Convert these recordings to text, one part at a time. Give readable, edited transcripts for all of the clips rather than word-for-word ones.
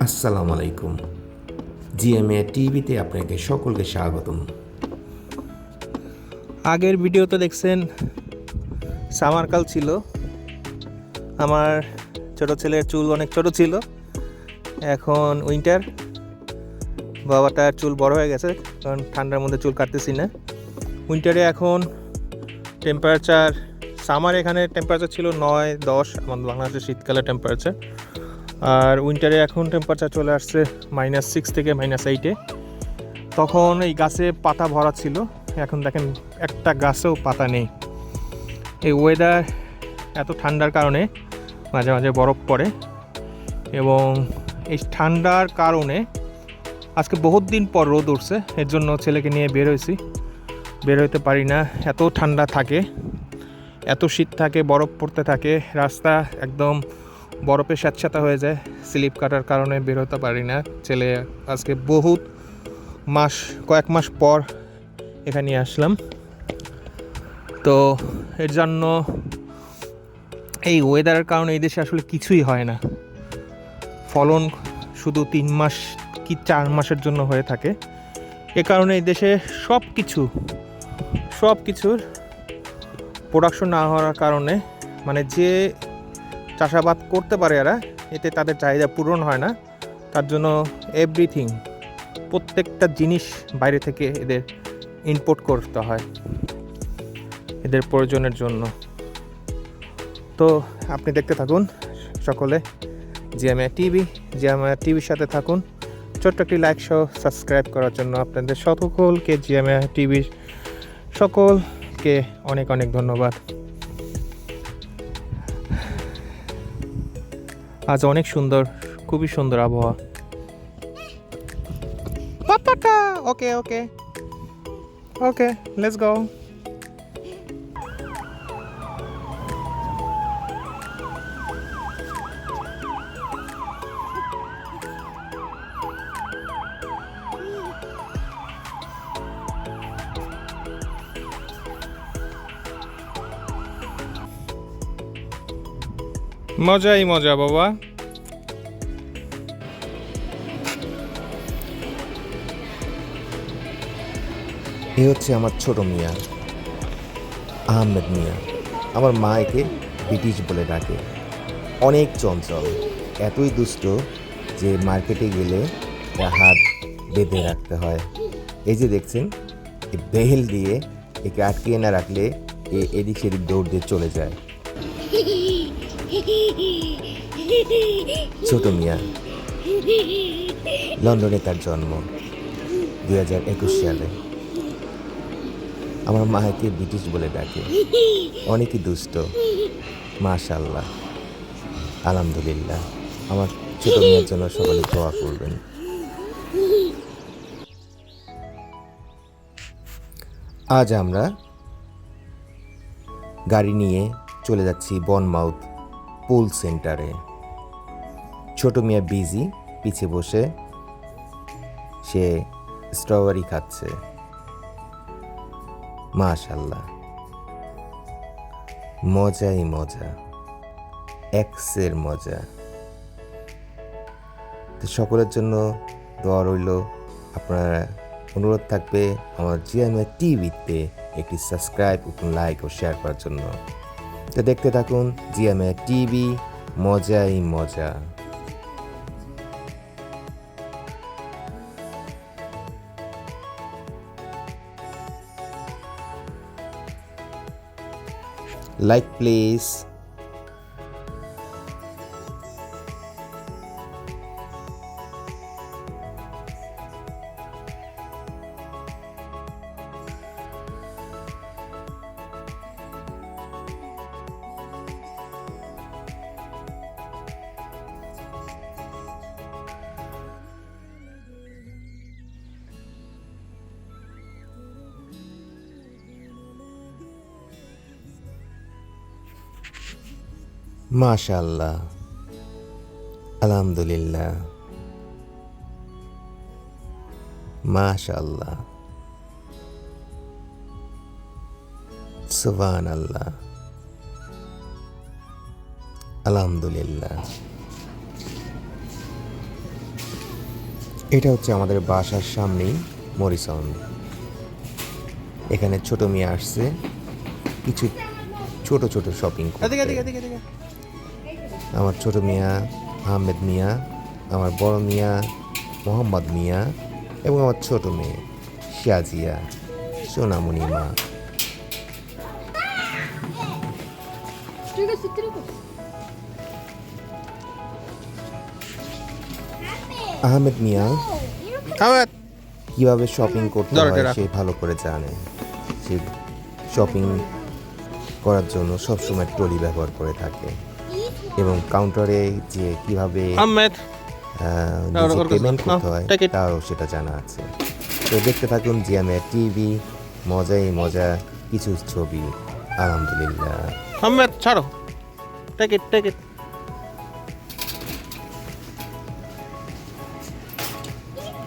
আসসালামু আলাইকুম। জিএমএ টিভিতে আপনাকে সকলকে স্বাগতম। আগের ভিডিওতে দেখছেন সামারকাল ছিল। আমার ছোট ছেলের চুল অনেক ছোট ছিল, এখন উইন্টার। বাবাটার চুল বড় হয়ে গেছে, কারণ ঠান্ডার মধ্যে চুল কাটতেছি না। উইন্টারে এখন টেম্পারেচার, সামার এখানে টেম্পারেচার ছিল 9-10, আমাদের বাংলাদেশের শীতকালের টেম্পারেচার। আর উইন্টারে এখন টেম্পারেচার চলে আসছে -6 থেকে -8-এ। তখন এই গাছে পাতা ভরা ছিল, এখন দেখেন একটা গাছেও পাতা নেই। এই ওয়েদার এত ঠান্ডার কারণে মাঝে মাঝে বরফ পড়ে, এবং এই ঠান্ডার কারণে আজকে বহুত দিন পর রোদ উঠছে। এর জন্য ছেলেকে নিয়ে বের হয়েছি, বের হইতে পারি না। এত ঠান্ডা থাকে, এত শীত থাকে, বরফ পড়তে থাকে, রাস্তা একদম বরফে স্যাঁতস্যাঁতা হয়ে যায়। স্লিপ কাটার কারণে বের হতে পারি না। ছেলে আজকে কয়েক মাস পর এখানে আসলাম, তো এর জন্য এই ওয়েদারের কারণে এই দেশে আসলে কিছুই হয় না। ফলন শুধু 3 মাস কি 4 মাসের জন্য হয়ে থাকে। এ কারণে এই দেশে সব কিছুর প্রোডাকশন না হওয়ার কারণে, মানে যে চাষাবাদ করতে পারে এরা, এতে তাদের চাহিদা পূরণ হয় না। তার জন্য এভরিথিং, প্রত্যেকটা জিনিস বাইরে থেকে এদের ইম্পোর্ট করতে হয় এদের প্রয়োজনের জন্য। তো আপনি দেখতে থাকুন সকলে জিএমএ টিভির সাথে থাকুন। ছোট্ট একটি লাইক সহ সাবস্ক্রাইব করার জন্য আপনাদের সকলকে, জিএমএ টিভির সকলকে অনেক অনেক ধন্যবাদ। আজ অনেক সুন্দর, খুবই সুন্দর আবহাওয়া। পাপাটা ওকে ওকে ওকে, লেটস গো। মজাই মজা বাবা। এ হচ্ছে আমার ছোট মিয়া, আহমেদ মিয়া। আমার মা একে ব্রিটিশ বলে ডাকে। অনেক চঞ্চল, এতই দুষ্ট যে মার্কেটে গেলে এর হাত বেঁধে রাখতে হয়। এই যে দেখছেন, এই বেহেল দিয়ে একে আটকিয়ে না রাখলে এদিক সেদিক দৌড় দিয়ে চলে যায়। ছোট মিয়া, লন্ডনে তার জন্ম 2021 সালে। আমার মাকে ব্রিটিশ বলে ডাকে। অনেকই দুষ্ট, মাশাআল্লাহ, আলহামদুলিল্লাহ। আমার ছোট মেয়ের জন্য সকলে দোয়া করবেন। আজ আমরা গাড়ি নিয়ে চলে যাচ্ছি বনমাউথ পুল সেন্টারে। ছোট মিয়া বিজি, পিছে বসে সে স্ট্রবেরি খাচ্ছে। মাশাআল্লাহ, মজাই মজা, এক্সের মজা। তো সকলের জন্য দোয়া রইল। আপনারা অনুরোধ থাকবে আমার জিএমএ টিভিতে একটি সাবস্ক্রাইব, লাইক ও শেয়ার করার জন্য। তো দেখতে থাকুন জিএমএ টিভি, মজাই মজা। Like please. মাশাআল্লাহ, আলহামদুলিল্লাহ, মাশাআল্লাহ, সুবহানাল্লাহ, আলহামদুলিল্লাহ। এটা হচ্ছে আমাদের বাসার সামনেই মরিসন। এখানে ছোট মিয়া আসছে কিছু ছোট ছোট শপিং এদিকে করতে। এদিকে এদিকে এদিকে আমার ছোট মিয়া আহমেদ মিয়া, আমার বড় মিয়া মোহাম্মদ মিয়া এবং আমার ছোট মেয়ে শিয়াজিয়া সোনামণি মা। আহমেদ মিয়া আহমেদ কিভাবে শপিং করতে ধরো, হয় এটা সে ভালো করে জানে। সে শপিং করার জন্য সবসময় ট্রলি ব্যবহার করে থাকে এবং কাউন্টারে যে কিভাবে আহমেদ নিজে ওর কাছে পেমেন্ট নাও, করতে হয় take it. তাও সেটা জানা আছে। তো দেখতে থাকুন জিয়ামের টিভি, মজাই মজা কিছু ছবি। আলহামদুলিল্লাহ। আহমেদ ছাড়ো, টেক ইট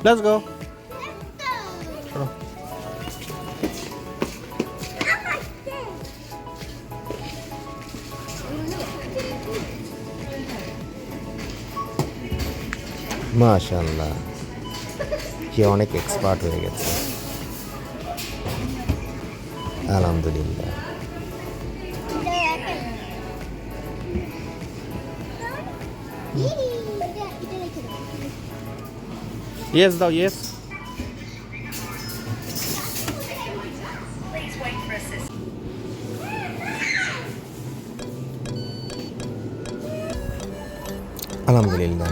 লেটস গো। মাশাআল্লাহ, সে অনেক এক্সপার্ট হয়ে গেছে। আলহামদুলিল্লাহ। ইয়েস দাও, ইয়েস। আলহামদুলিল্লাহ।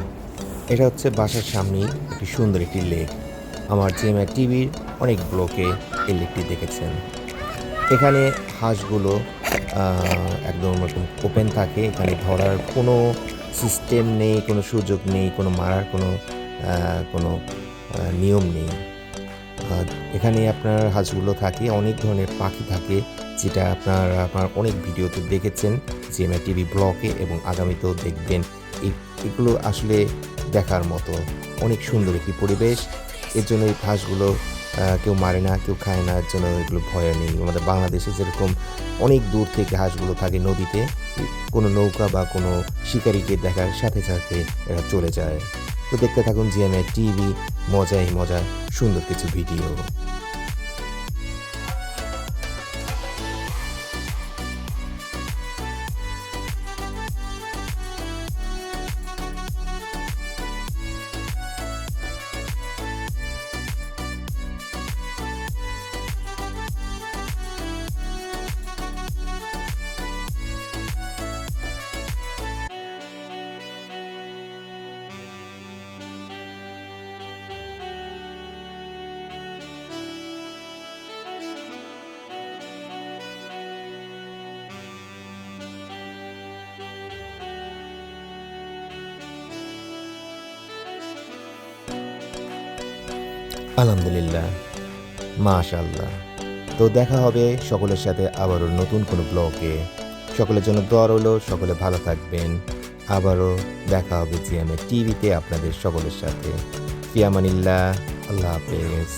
এটা হচ্ছে বাসার সামনেই একটি সুন্দর একটি লেক। আমার জিএমআই টিভির অনেক ব্লকে এই লেকটি দেখেছেন। এখানে হাঁসগুলো একদম এরকম ওপেন থাকে। এখানে ধরার কোনো সিস্টেম নেই, কোনো সুযোগ নেই, কোনো মারার কোনো নিয়ম নেই। এখানে আপনার হাঁসগুলো থাকে, অনেক ধরনের পাখি থাকে, যেটা আপনার অনেক ভিডিওতে দেখেছেন জিএমআই টিভি ব্লগে এবং আগামীতেও দেখবেন। এগুলো আসলে দেখার মতো অনেক সুন্দর একটি পরিবেশ। এর জন্য এই হাঁসগুলো কেউ মারে না, কেউ খায় না, এর জন্য এগুলো ভয় নেই। আমাদের বাংলাদেশে যেরকম অনেক দূর থেকে হাঁসগুলো থাকে নদীতে, কোনো নৌকা বা কোনো শিকারীকে দেখার সাথে সাথে এরা চলে যায়। তো দেখতে থাকুন জিএমআই টিভি, মজাই মজা সুন্দর কিছু ভিডিও। আলহামদুলিল্লাহ, মাশাআল্লাহ। তো দেখা হবে সকলের সাথে আবারও নতুন কোনো ব্লগে। সকলের জন্য দোয়া রইল, সকলে ভালো থাকবেন। আবারও দেখা হবে জিএমআই টিভিতে আপনাদের সকলের সাথে। ফি আমানিল্লাহ, আল্লাহ হাফেজ।